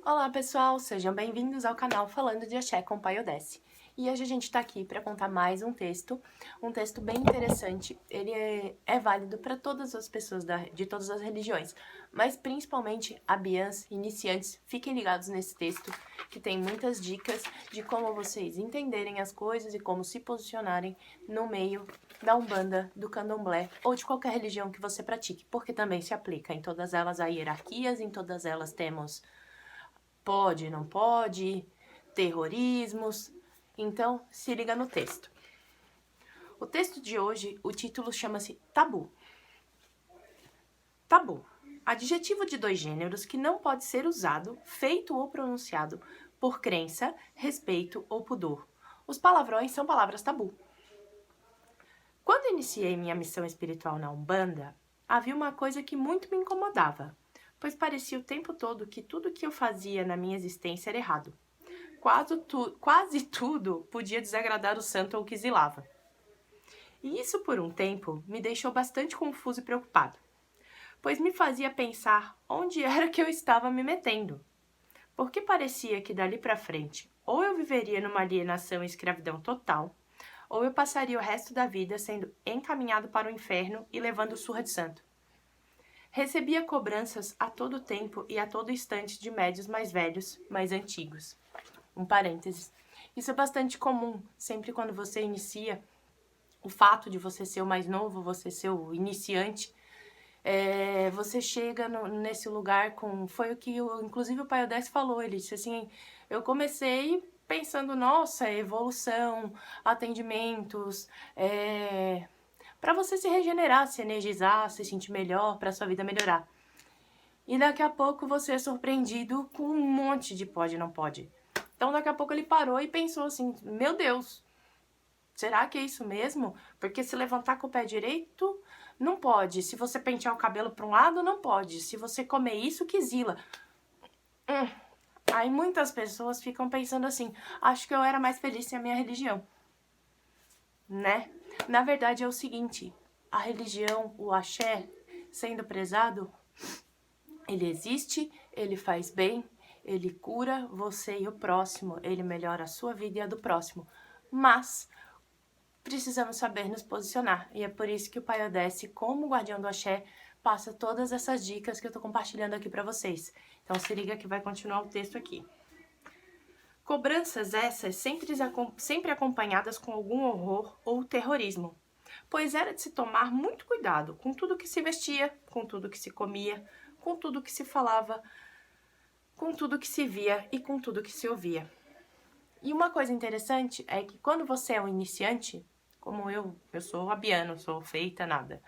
Olá pessoal, sejam bem-vindos ao canal Falando de Axé com Pai Odessi. E hoje a gente tá aqui para contar mais um texto bem interessante. Ele é válido para todas as pessoas de todas as religiões, mas principalmente abiãs, iniciantes. Fiquem ligados nesse texto, que tem muitas dicas de como vocês entenderem as coisas e como se posicionarem no meio da Umbanda, do Candomblé ou de qualquer religião que você pratique, porque também se aplica em todas elas a hierarquias, em todas elas temos pode, não pode, terrorismos. Então, se liga no texto. O texto de hoje, o título chama-se Tabu. Tabu. Adjetivo de dois gêneros que não pode ser usado, feito ou pronunciado por crença, respeito ou pudor. Os palavrões são palavras tabu. Quando iniciei minha missão espiritual na Umbanda, havia uma coisa que muito me incomodava, pois parecia o tempo todo que tudo que eu fazia na minha existência era errado. Quase tudo podia desagradar o santo ou que zilava. E isso, por um tempo, me deixou bastante confuso e preocupado, pois me fazia pensar onde era que eu estava me metendo. Porque parecia que dali para frente, ou eu viveria numa alienação e escravidão total, ou eu passaria o resto da vida sendo encaminhado para o inferno e levando surra de santo. Recebia cobranças a todo tempo e a todo instante de médios mais velhos, mais antigos. Um parênteses. Isso é bastante comum, sempre quando você inicia, o fato de você ser o mais novo, você ser o iniciante, você chega nesse lugar com... Foi o que, inclusive, o Pai Odessi falou, ele disse assim, eu comecei pensando, nossa, evolução, atendimentos, para você se regenerar, se energizar, se sentir melhor, para sua vida melhorar. E daqui a pouco você é surpreendido com um monte de pode e não pode. Então daqui a pouco ele parou e pensou assim, meu Deus, será que é isso mesmo? Porque se levantar com o pé direito, não pode. Se você pentear o cabelo para um lado, não pode. Se você comer isso, que zila. Aí muitas pessoas ficam pensando assim, acho que eu era mais feliz sem a minha religião. Né? Na verdade é o seguinte, a religião, o axé, sendo prezado, ele existe, ele faz bem, ele cura você e o próximo, ele melhora a sua vida e a do próximo. Mas precisamos saber nos posicionar. E é por isso que o Pai Odessi, como guardião do axé, passa todas essas dicas que eu tô compartilhando aqui para vocês. Então se liga que vai continuar o texto aqui. Cobranças essas sempre acompanhadas com algum horror ou terrorismo, pois era de se tomar muito cuidado com tudo que se vestia, com tudo que se comia, com tudo que se falava, com tudo que se via e com tudo que se ouvia. E uma coisa interessante é que quando você é um iniciante, como eu sou abiano, sou feita nada,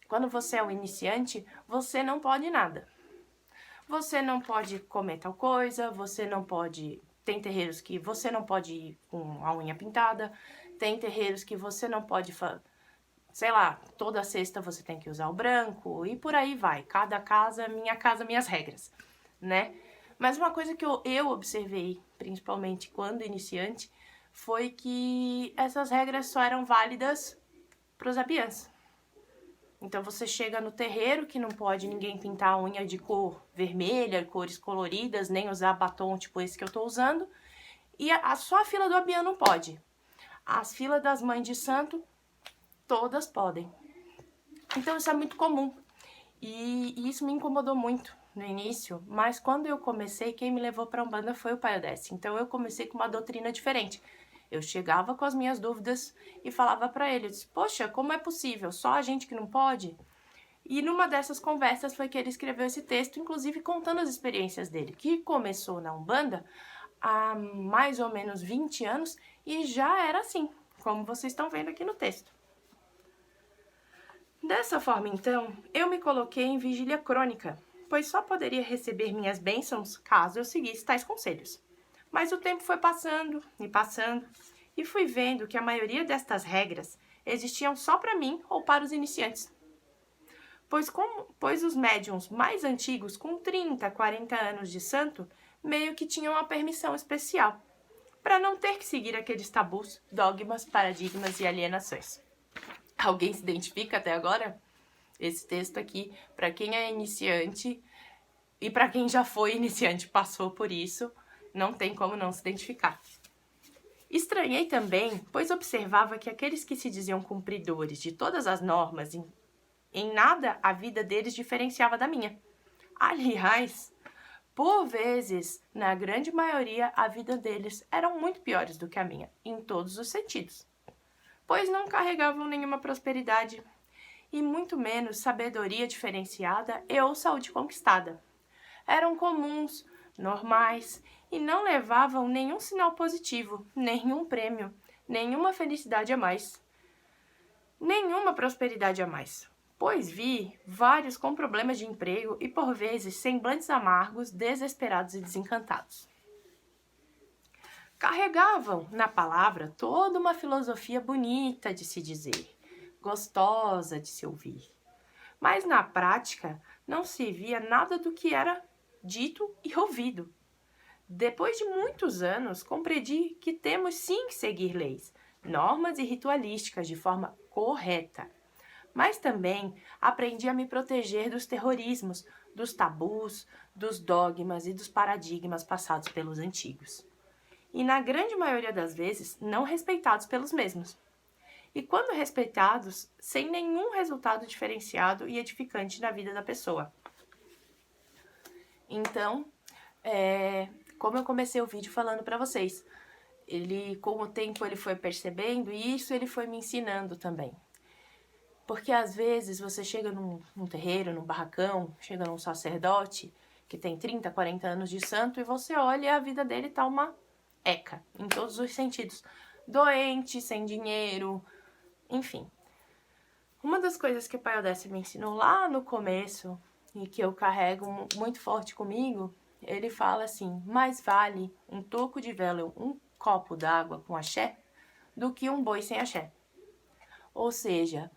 quando você é um iniciante, você não pode nada. Você não pode comer tal coisa, você não pode... Tem terreiros que você não pode ir com a unha pintada, tem terreiros que você não pode... Sei lá, toda sexta você tem que usar o branco e por aí vai. Cada casa, minhas regras, né? Mas uma coisa que eu observei, principalmente quando iniciante, foi que essas regras só eram válidas para os abiãs. Então você chega no terreiro que não pode ninguém pintar a unha de cor vermelha, cores coloridas, nem usar batom tipo esse que eu tô usando. E só a fila do abiã não pode. As filas das mães de santo, todas podem. Então isso é muito comum. E isso me incomodou muito no início, mas quando eu comecei, quem me levou para a Umbanda foi o Pai Odessi. Então eu comecei com uma doutrina diferente. Eu chegava com as minhas dúvidas e falava para ele, disse, poxa, como é possível? Só a gente que não pode? E numa dessas conversas foi que ele escreveu esse texto, inclusive contando as experiências dele, que começou na Umbanda há mais ou menos 20 anos e já era assim, como vocês estão vendo aqui no texto. Dessa forma, então, eu me coloquei em vigília crônica, pois só poderia receber minhas bênçãos caso eu seguisse tais conselhos. Mas o tempo foi passando, e fui vendo que a maioria destas regras existiam só para mim ou para os iniciantes. Pois os médiums mais antigos, com 30, 40 anos de santo, meio que tinham uma permissão especial, para não ter que seguir aqueles tabus, dogmas, paradigmas e alienações. Alguém se identifica até agora? Esse texto aqui, para quem é iniciante, E para quem já foi iniciante, passou por isso, não tem como não se identificar. Estranhei também, pois observava que aqueles que se diziam cumpridores de todas as normas, em nada a vida deles diferenciava da minha. Aliás, por vezes, na grande maioria, a vida deles eram muito piores do que a minha, em todos os sentidos, pois não carregavam nenhuma prosperidade e muito menos sabedoria diferenciada e ou saúde conquistada. Eram comuns, normais e não levavam nenhum sinal positivo, nenhum prêmio, nenhuma felicidade a mais, nenhuma prosperidade a mais. Pois vi vários com problemas de emprego e, por vezes, semblantes amargos, desesperados e desencantados. Carregavam, na palavra, toda uma filosofia bonita de se dizer, gostosa de se ouvir. Mas, na prática, não se via nada do que era dito e ouvido. Depois de muitos anos, compreendi que temos sim que seguir leis, normas e ritualísticas de forma correta. Mas também aprendi a me proteger dos terrorismos, dos tabus, dos dogmas e dos paradigmas passados pelos antigos. E na grande maioria das vezes, não respeitados pelos mesmos. E quando respeitados, sem nenhum resultado diferenciado e edificante na vida da pessoa. Então, como eu comecei o vídeo falando para vocês, com o tempo ele foi percebendo e isso ele foi me ensinando também. Porque às vezes você chega num terreiro, num barracão, chega num sacerdote que tem 30, 40 anos de santo e você olha e a vida dele tá uma eca, em todos os sentidos. Doente, sem dinheiro, enfim. Uma das coisas que o Pai Odécio me ensinou lá no começo e que eu carrego muito forte comigo, ele fala assim: mais vale um toco de vela, um copo d'água com axé, do que um boi sem axé. Ou seja,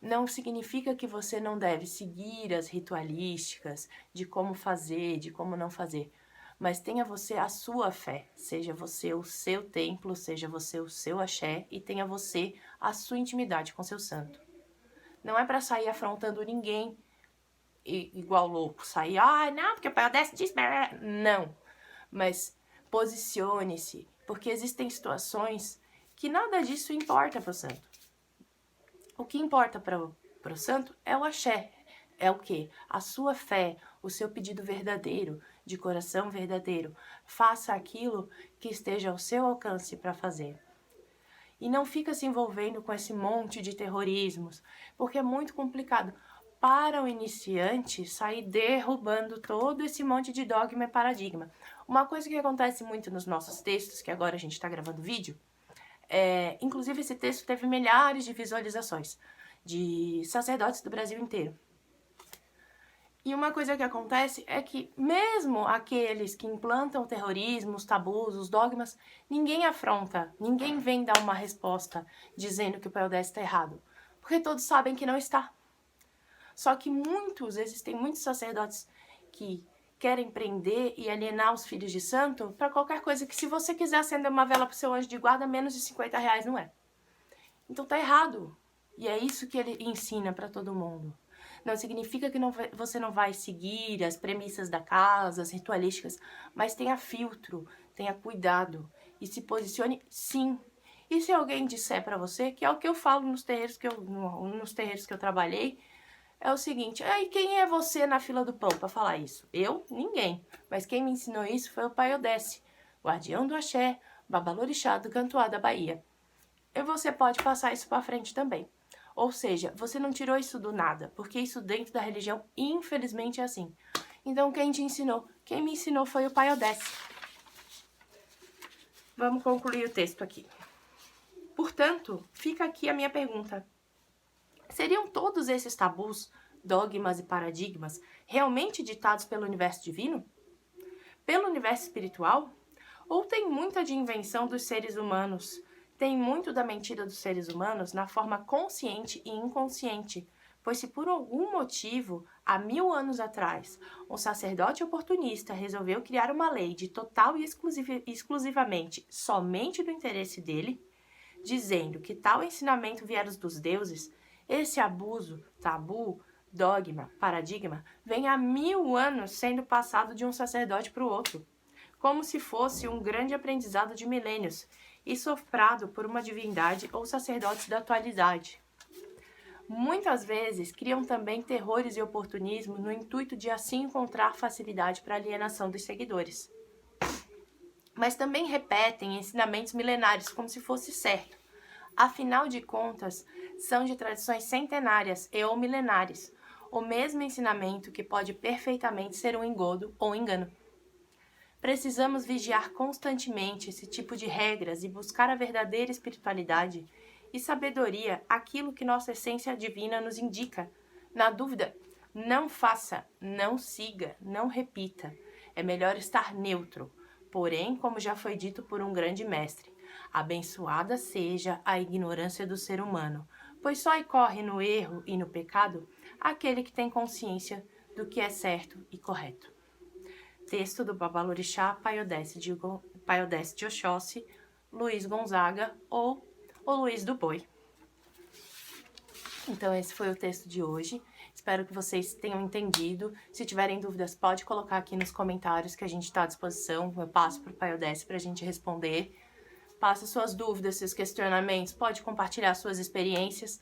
não significa que você não deve seguir as ritualísticas de como fazer, de como não fazer. Mas tenha você a sua fé, seja você o seu templo, seja você o seu axé e tenha você a sua intimidade com seu santo. Não é para sair afrontando ninguém igual louco, sair, não, porque o Pai Odécio disse, não. Mas posicione-se, porque existem situações que nada disso importa para o santo. O que importa para o santo é o axé. É o quê? A sua fé, o seu pedido verdadeiro, de coração verdadeiro. Faça aquilo que esteja ao seu alcance para fazer. E não fica se envolvendo com esse monte de terrorismos, porque é muito complicado. Para o iniciante, sair derrubando todo esse monte de dogma e paradigma. Uma coisa que acontece muito nos nossos textos, que agora a gente está gravando vídeo, inclusive esse texto teve milhares de visualizações de sacerdotes do Brasil inteiro. E uma coisa que acontece é que mesmo aqueles que implantam o terrorismo, os tabus, os dogmas, ninguém afronta, ninguém vem dar uma resposta dizendo que o Pai Odécio está errado, porque todos sabem que não está. Só que existem muitos sacerdotes que querem prender e alienar os filhos de santo para qualquer coisa que se você quiser acender uma vela pro seu anjo de guarda, menos de R$50 não é. Então tá errado. E é isso que ele ensina para todo mundo. Não significa que você não vai seguir as premissas da casa, as ritualísticas, mas tenha filtro, tenha cuidado e se posicione sim. E se alguém disser para você, que é o que eu falo nos terreiros que eu trabalhei, é o seguinte: quem é você na fila do pão para falar isso? Eu? Ninguém. Mas quem me ensinou isso foi o Pai Odécio, guardião do axé, babalorixá do Cantuá da Bahia. E você pode passar isso para frente também. Ou seja, você não tirou isso do nada, porque isso dentro da religião, infelizmente, é assim. Então, quem te ensinou? Quem me ensinou foi o Pai Odécio. Vamos concluir o texto aqui. Portanto, fica aqui a minha pergunta. Seriam todos esses tabus, dogmas e paradigmas realmente ditados pelo universo divino? Pelo universo espiritual? Ou tem muita de invenção dos seres humanos? Tem muito da mentira dos seres humanos na forma consciente e inconsciente, pois se por algum motivo, há 1000 anos atrás, um sacerdote oportunista resolveu criar uma lei de total e exclusivamente somente do interesse dele, dizendo que tal ensinamento viera dos deuses, esse abuso, tabu, dogma, paradigma, vem há 1000 anos sendo passado de um sacerdote para o outro, como se fosse um grande aprendizado de milênios e sofrado por uma divindade ou sacerdotes da atualidade. Muitas vezes criam também terrores e oportunismo no intuito de assim encontrar facilidade para alienação dos seguidores. Mas também repetem ensinamentos milenares como se fosse certo. Afinal de contas, são de tradições centenárias e ou milenares, o mesmo ensinamento que pode perfeitamente ser um engodo ou engano. Precisamos vigiar constantemente esse tipo de regras e buscar a verdadeira espiritualidade e sabedoria, aquilo que nossa essência divina nos indica. Na dúvida, não faça, não siga, não repita. É melhor estar neutro. Porém, como já foi dito por um grande mestre, abençoada seja a ignorância do ser humano, pois só incorre no erro e no pecado aquele que tem consciência do que é certo e correto. Texto do Babalorixá Paiodesse de Oxóssi, Luiz Gonzaga ou o Luiz do Boi. Então esse foi o texto de hoje. Espero que vocês tenham entendido. Se tiverem dúvidas, pode colocar aqui nos comentários que a gente está à disposição. Eu passo para o Paiodesse para a gente responder. Passa suas dúvidas, seus questionamentos, pode compartilhar suas experiências.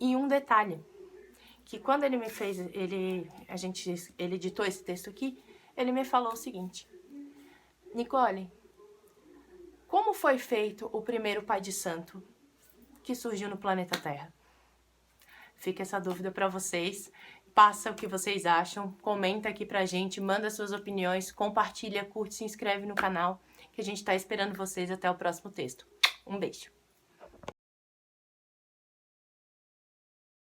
E um detalhe, que quando ele me fez, ele editou esse texto aqui, ele me falou o seguinte: Nicole, como foi feito o primeiro pai de santo que surgiu no planeta Terra? Fica essa dúvida para vocês. Passa o que vocês acham, comenta aqui pra gente, manda suas opiniões, compartilha, curte, se inscreve no canal, que a gente tá esperando vocês até o próximo texto. Um beijo!